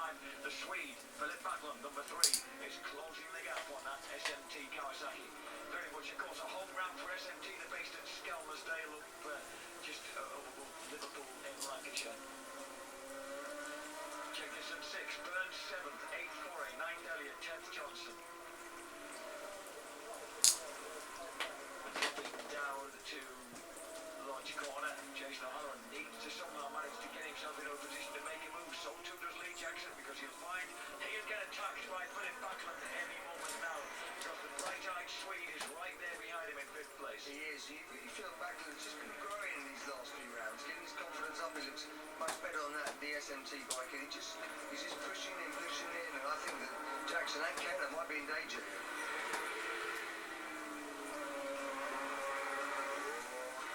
time, the Swede, Philip Backlund, number 3, is closing the gap on that SMT Kawasaki. Very much, of course, a home ground for SMT. They're based at Skelmersdale, up just over Liverpool in Lancashire. Jenkinson 6, Burns 7th, 8th Corey, 9th Elliott, 10th Johnson. And dropping down to launch corner, Jason O'Halloran needs to somehow manage to get himself into a position to make a move. So too does Lee Jackson, because he'll find he'll get attacked by Philip Backlund any moment now, because the bright-eyed Swede is right there behind him in 5th place. He is. You really feel Backlund's just been growing in these last few rounds, getting his confidence up. He looks much better on that the SMT bike, and he's just pushing in, and I think that Jackson and Kenner might be in danger here.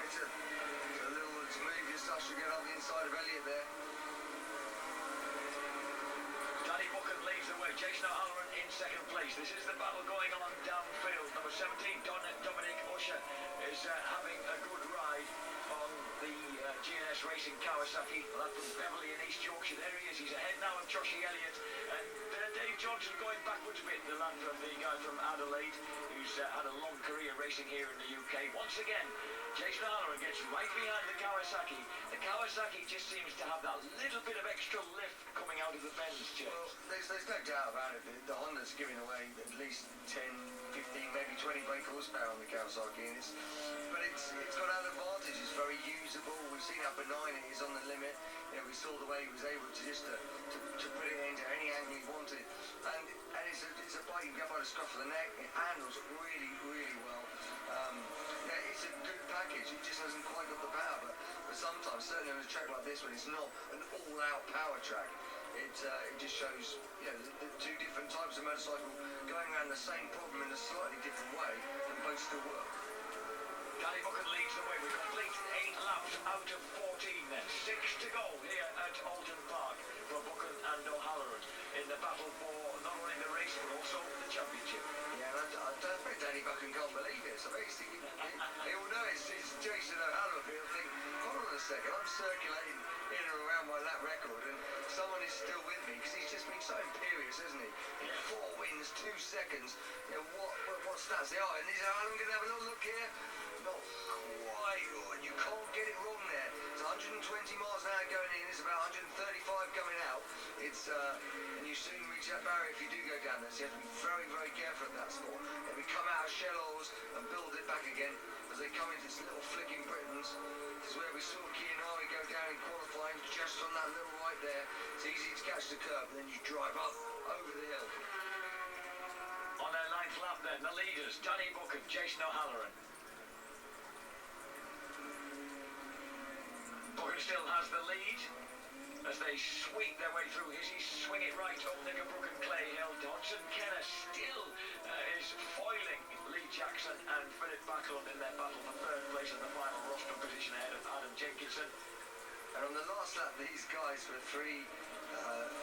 It's a little move just to get up the inside of Elliott there. Danny Buchan leads the way. Jason O'Halloran in 2nd place. This is the battle going on downfield. Number 17, Dominic Usher, is having a good ride on the GNS Racing Kawasaki. Lad from Beverley in East Yorkshire. There he is. He's ahead now of Joshie Elliott. And Dave Johnson going backwards a bit. The lad from the guy from Adelaide, who's had a long career racing here in the UK. Once again, Jason O'Halloran gets right behind the Kawasaki. The Kawasaki just seems to have that little bit of extra lift coming out of the bends, James. Well, there's no doubt about it. The Honda's giving away at least 10, 15, maybe 20 brake horsepower on the Kawasaki, but it's got an advantage. It's very usable. We've seen how benign it is on the limit. You know, we saw the way he was able to just to put it into any angle he wanted, and it's a bike you can get by the scruff of the neck. It handles really, really well. Yeah, it's a good package. It just hasn't quite got the power, but sometimes, certainly on a track like this, when it's not an all-out power track, it just shows, you know, the two different types of motorcycle going around the same problem in a slightly different way, and both still work. Danny Buchan leads the way. We complete 8 laps out of 14 then. 6 to go here at Oulton Park for Buchan and O'Halloran in the battle for not only the race but also the championship. Yeah, and I don't bet Danny Buchan can't believe it. So basically, he'll know it's Jason O'Halloran. He'll think, hold on a second, I'm circulating in and around my lap record, and someone is still with me, because he's just been so imperious, hasn't he? Yeah. 4 wins, 2 seconds. You know, what stats they are? And is O'Halloran going to have a little look here? Not quite. And you can't get it wrong there. It's 120 miles an hour going in. It's about 135 coming out. It's and you soon reach that barrier if you do go down there. So you have to be very, very careful at that spot. And we come out of shell holes and build it back again as they come into this little flicking Britons. This is where we saw Kianari go down in qualifying, just on that little right there. It's easy to catch the curve, and then you drive up over the hill. On their 9th lap then, the leaders, Danny Buchan, Jason O'Halloran. Buchan still has the lead as they sweep their way through his. Swing it right up Knickerbrook and Clay Hill. Dodson Kenner still is foiling Lee Jackson and Philip Backlund in their battle for 3rd place in the final rostrum position ahead of Adam Jenkinson. And on the last lap, these guys were 3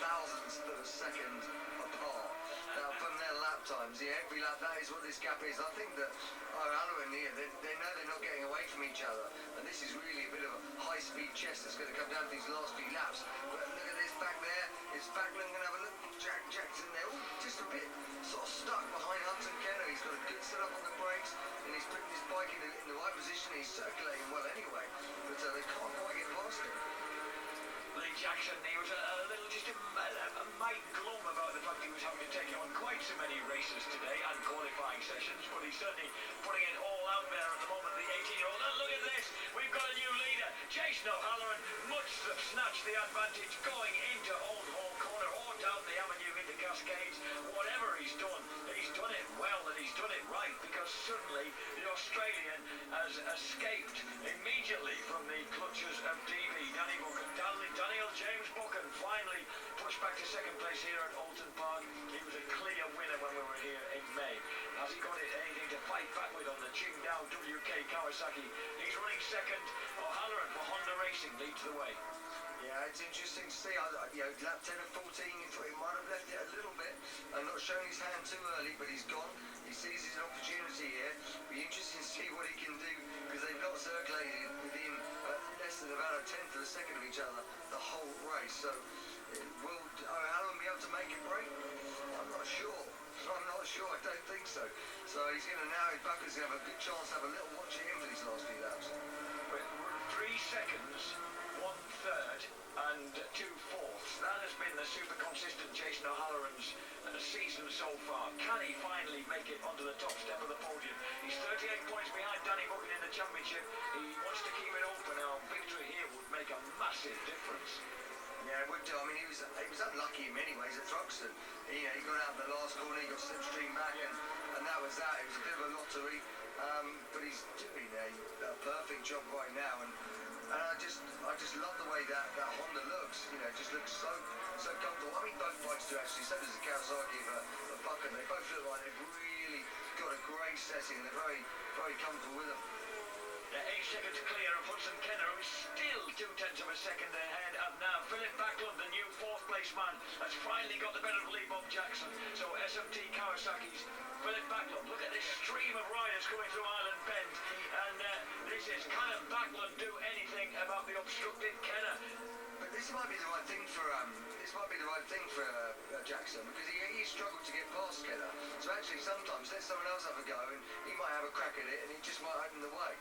thousandths of a second apart. Now, from their lap times, yeah, every lap, that is what this gap is. I think that O'Halloran here, they know they're not getting away from each other, and this is really a bit of a high-speed chess that's going to come down to these last few laps. But look at this back there. Is Backlund going to have a look? Jackson there, just a bit sort of stuck behind Hudson Kenner. He's got a good setup on the brakes, and he's putting his bike in the right position. He's circulating well anyway, but they can't quite get past him. Lee Jackson, he was a little just a mite glum about the fact he was having to take on quite so many races today and qualifying sessions, but he's certainly putting it all out there at the moment, the 18-year-old. And look at this, we've got a new leader, Jason O'Halloran, much snatched the advantage going into Old Hall Corner or down the avenue into Cascades. Whatever he's done it well, and he's done it right, because suddenly the Australian has escaped immediately from the clutches of DB. Danny Buchan, Daniel James Buchan finally pushed back to 2nd place here at Oulton Park. He was a clear winner when we were here in May. Has he got anything to fight back with on the Qingdao WK Kawasaki? He's running 2nd. O'Halloran for Honda Racing leads the way. Yeah, it's interesting to see. You know, lap 10 of 14, you thought he might have left it a little bit and not shown his hand too early, but he's gone. He sees his opportunity here. Be interesting to see what he can do, because they've not circulated within less than about a tenth of a second of each other the whole race. So Will O'Halloran be able to make it break? I'm not sure. I'm not sure. I don't think so. So he's going to now, Bucker's going to have a good chance to have a little watch at him for these last few laps. With 3 seconds, 1/3 and 2/4. That has been the super consistent Jason O'Halloran's season so far. Can he finally make it onto the top step of the podium? He's 38 points behind Danny Buchan in the championship. He wants to keep it open. Now, victory here would make a massive difference. Yeah, it would do. I mean, he was unlucky in many ways at Thruxton. He got out in the last corner, he got slipstream back, and that was that. It was a bit of a lottery, but he's doing a perfect job right now, and I just love the way that Honda looks. It just looks so comfortable. I mean, both bikes do actually. So does the Kawasaki for Buchan. They both look like they've really got a great setting. They're very, very comfortable with them. 8 seconds clear of Hudson Kenner, who's still 0.2 of a second ahead. And now Philip Backlund, the new 4th place man, has finally got the better of Lee Bob Jackson. So SMT Kawasaki's Philip Backlund. Look at this stream of riders coming through Island Bend. And this is, can Backlund do anything about the obstructed Kenner? But this might be the right thing for Jackson, because he struggled to get past Kenner. So actually sometimes let someone else have a go, and he might have a crack at it, and he just might open the way.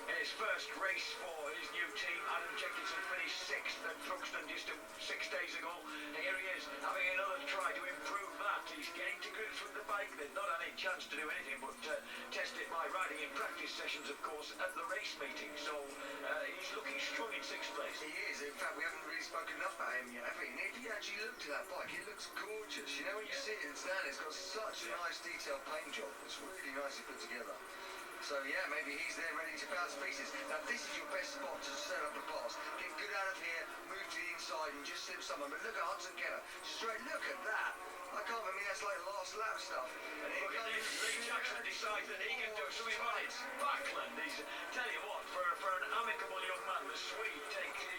His first race for his new team, Adam Jenkinson finished 6th at Thruxton just 6 days ago. Here he is, having another try to improve that. He's getting to grips with the bike. They've not had any chance to do anything but test it by riding in practice sessions, of course, at the race meeting. So he's looking strong in 6th place. He is. In fact, we haven't really spoken enough about him yet, have we? And if you actually looked at that bike, it looks gorgeous. You know, when you see it in stand, it's got such a nice detailed paint job. It's really nicely put together. So yeah, maybe he's there ready to bounce pieces. Now this is your best spot to set up a pass. Get good out of here, move to the inside and just slip someone. But look at Hudson Kenner. Straight, look at that. I mean, that's like last lap stuff. And look at this, Lee Jackson decides that he can do something about it. Backlund, tell you what, for an amicable young man, the Swede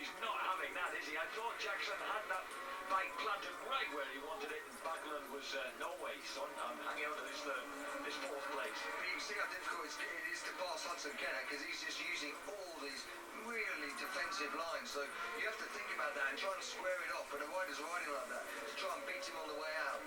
he's not having that, is he? I thought Jackson had that bike planted right where he wanted it, and Backlund was no way, son. I'm hanging on to this 4th place. But you can see how difficult it is to pass Hudson Kenner, because he's just using all these really defensive lines. So you have to think about that and try and square it off. But a rider's riding like that to try and beat him on the way out.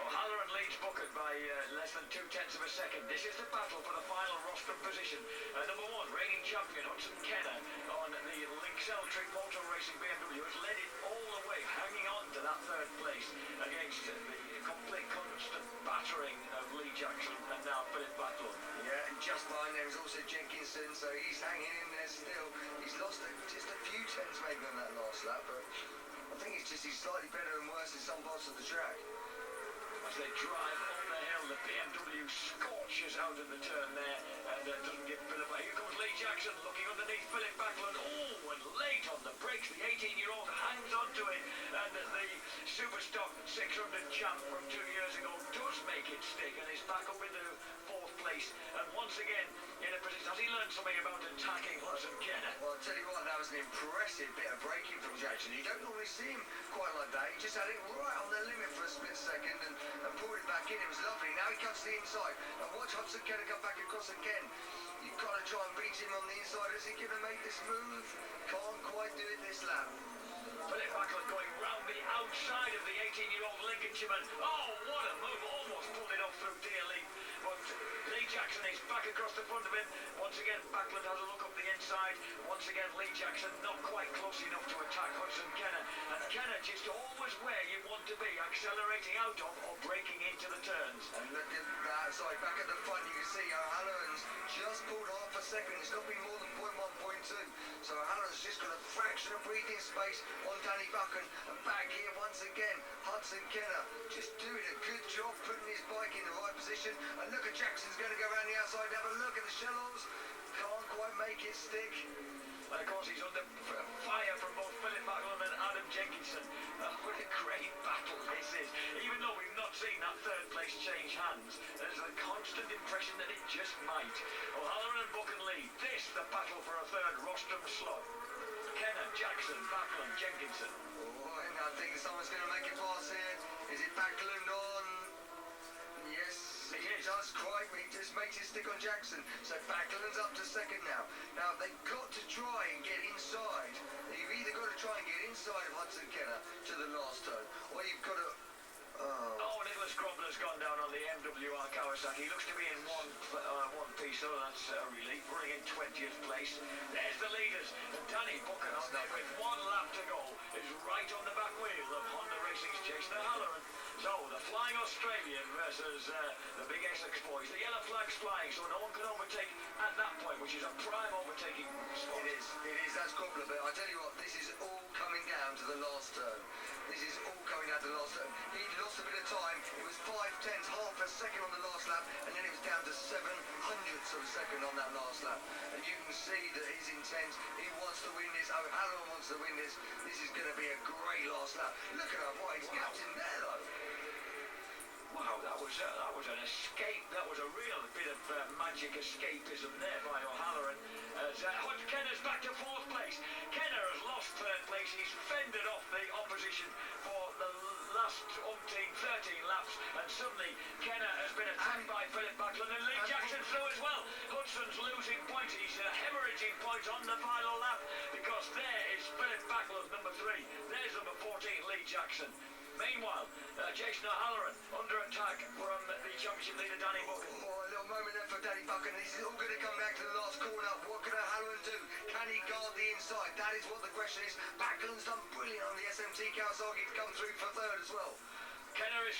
O'Halloran leads Buchan by less than 0.2 of a second. This is the battle for the final rostrum position. Number 1, reigning champion Hudson Kenner on the Lynxell Trick Motor Racing BMW has led it all the way, hanging on to that 3rd place against the complete constant battering of Lee Jackson and now Philip Backlund. Yeah, and just behind there is also Jenkinson, so he's hanging in there still. He's lost just a few tenths maybe on that last lap, but I think he's slightly better and worse in some parts of the track. As they drive up the hill, the BMW scorches out of the turn there and doesn't give Philip. Here comes Lee Jackson looking underneath Philip Backlund. Oh, and late on the brakes, the 18-year-old hangs onto it, and the Superstock 600 champ from 2 years ago does make it stick and is back up into 4th place. And once again, in a position, has he learned something about attacking Hudson Kenner? Well, I'll tell you what, that was an impressive bit of braking from Jackson. You don't normally see him quite like that. He just had it right on the limit for a split second and pulled it back in. It was lovely. Now he cuts the inside. And watch Hudson Kenner come back across again. You've got to try and beat him on the inside. Is he going to make this move? Can't quite do it this lap. Philip Backlund going round the outside of the 18-year-old Lincolnshireman. Oh, what a move. Almost pulled it off through dear Lee. But Lee Jackson is back across the front of him. Once again, Backlund has a look up the inside. Once again, Lee Jackson not quite close enough to attack Hudson Kenner. And Kenner just always where you want to be, accelerating out of or braking into the turns. And look at that. Sorry, back at the front, you can see O'Halloran's just pulled half a second. It's not been more than 0.1, 0.2. So O'Halloran's just got a fraction of breathing space on Danny Buchan. And back here once again, Hudson Kenner just doing a good job putting his bike in the right position. And look at Jackson's going to go around the outside and have a look at the shallows. Can't quite make it stick. And of course he's under fire from both Philip Backlund and Adam Jenkinson. What a great battle this is. Even though we've not seen that 3rd place change hands, there's a constant impression that it just might. O'Halloran and Buchan lead. This the battle for a 3rd rostrum slot. Kenner, Jackson, Backlund, Jenkinson. Oh, and I think someone's going to make a pass here. Is it Backlund on? Yes. It is. is. Just quite. It just makes it stick on Jackson. So Backlund's up to second now. Now they've got to try and get inside. You've either got to try and get inside of Hudson Kenner to the last turn, or you've got to. Oh, Nicholas Grobler's gone down on the MWR Kawasaki. He looks to be in one piece, so that's a relief. Running in 20th place. There's the leaders. And Danny Buchan on there with 1 lap to go is right on the back wheel of Honda Racing's Jason O'Halloran. So, the Flying Australian versus the big Essex boys. The yellow flag's flying, so no one can overtake at that point, which is a prime overtaking spot. It is, that's Grobler, but I tell you what, this is all coming down to the last turn. This is all coming down to the last turn. He lost a bit of time. It was 5/10, half a second on the last lap, and then it was down to 7/100ths of a second on that last lap. And you can see that his intent, he wants to win this. O'Halloran wants to win this. This is going to be a great last lap. Look at how wide he's gapped him there, though. Wow, that was an escape. That was a real bit of magic escapism there by O'Halloran. As Hutch Kenner's back to 4th place. Kenner has lost 3rd place. He's fended off the opposition for the last 13 laps, and suddenly Kenner has been attacked by Philip Backlund, and Lee Jackson through as well. Hudson's losing points. He's hemorrhaging points on the final lap because there is Philip Backlund, number 3. There's number 14, Lee Jackson. Meanwhile, Jason O'Halloran under attack from the championship leader Danny Buchan. Oh, a little moment there for Danny Buchan. This is all going to come back to the last corner. What can O'Halloran do? Can he guard the inside? That is what the question is. Backlund's done brilliant on the SMT Kawasaki to come through for 3rd as well. Kenner is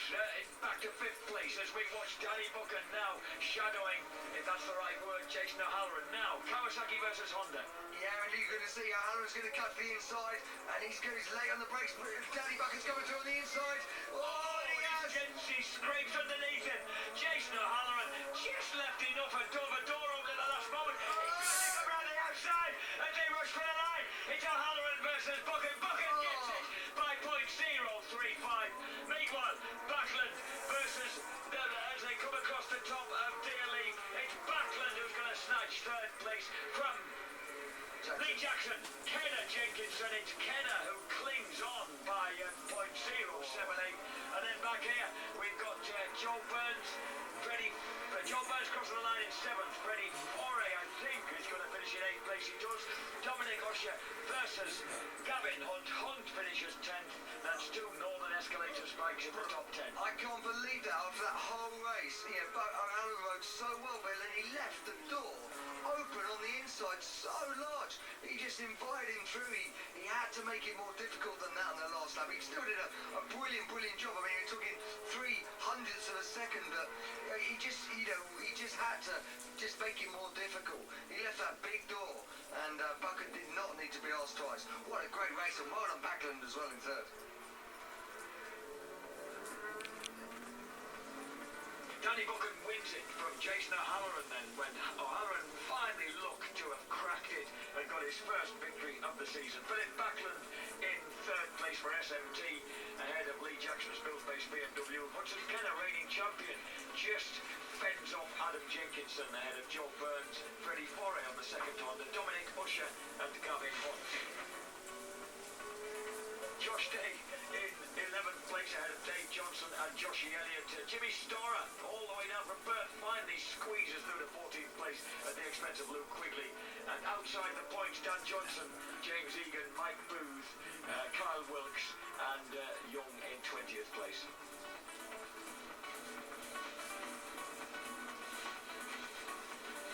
back to 5th place as we watch Danny Buchan now shadowing, if that's the right word, Jason O'Halloran. Now, Kawasaki versus Honda. Yeah, and you're going to see O'Halloran's going to cut to the inside, and he's late on the brakes. Danny Buchan's coming through on the inside. Oh, he has! He scrapes underneath him. Jason O'Halloran just left enough of a door open at the last moment. He's going to come around the outside as they rush for the line. It's O'Halloran versus Buchan. Buchan gets it by .035. Meanwhile, Backlund versus as they come across the top of Dearly. It's Backlund who's going to snatch 3rd place from Lee Jackson. Kenner Jenkinson. It's Kenner who clings on by .078. And then back here we've got Joe Burns. Joe Burns crossing the line in 7th. Freddie Foray, I think, is going to finish in 8th place. He does. Dominic Usher versus Gavin Hunt. Hunt finishes 10th. That's 2 Northern Escalator spikes in the top 10. I can't believe that after that whole race. Yeah, but O'Halloran rode so well, but then he left the door open on the inside so large. He just invited him through. He had to make it more difficult than that on the last lap. He still did a brilliant job. I mean, it took him 3/100ths of a second, but he just had to just make it more difficult. He left that big door, and Buchan did not need to be asked twice. What a great race, and well done Backlund as well in 3rd. Danny Buchan wins it from Jason O'Halloran then, when O'Halloran finally looked to have cracked it and got his first victory of the season. Philip Backlund in 3rd place for SMT, ahead of Lee Jackson's Bills-based BMW. Hudson Kenner, reigning champion, just fends off Adam Jenkinson ahead of Joe Burns, Freddie Foray on the 2nd Honda, Dominic Usher and Gavin Hunt. Josh Day in 11th place ahead of Dave Johnson and Joshie Elliott. Jimmy Storer all the way down from Perth finally squeezes through to 14th place at the expense of Luke Quigley. And outside the points, Dan Johnson, James Egan, Mike Booth, Kyle Wilkes and Young in 20th place.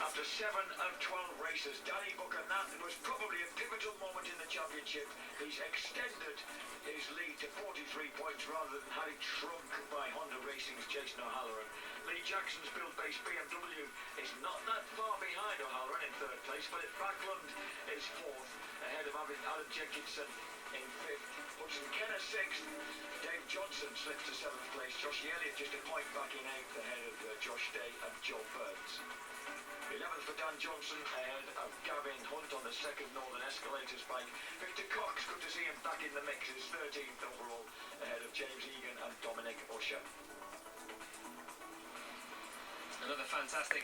After 7 of 12 races, Danny Buchan, that was probably a pivotal moment in the championship. He's extended his lead to 43 points rather than had it shrunk by Honda Racing's Jason O'Halloran. Lee Jackson's build-based BMW is not that far behind O'Halloran in 3rd place, but Backlund is 4th, ahead of Adam Jenkinson in 5th. Hudson Kenner 6th. Dave Johnson slips to 7th place. Joshie Elliott just a point back in 8th, ahead of Josh Day and Joe Burns. 11th for Dan Johnson, ahead of Gavin Hunt on the 2nd Northern Escalator spike. Victor Cox, good to see him back in the mix, is 13th overall, ahead of James Egan and Dominic Usher. Another fantastic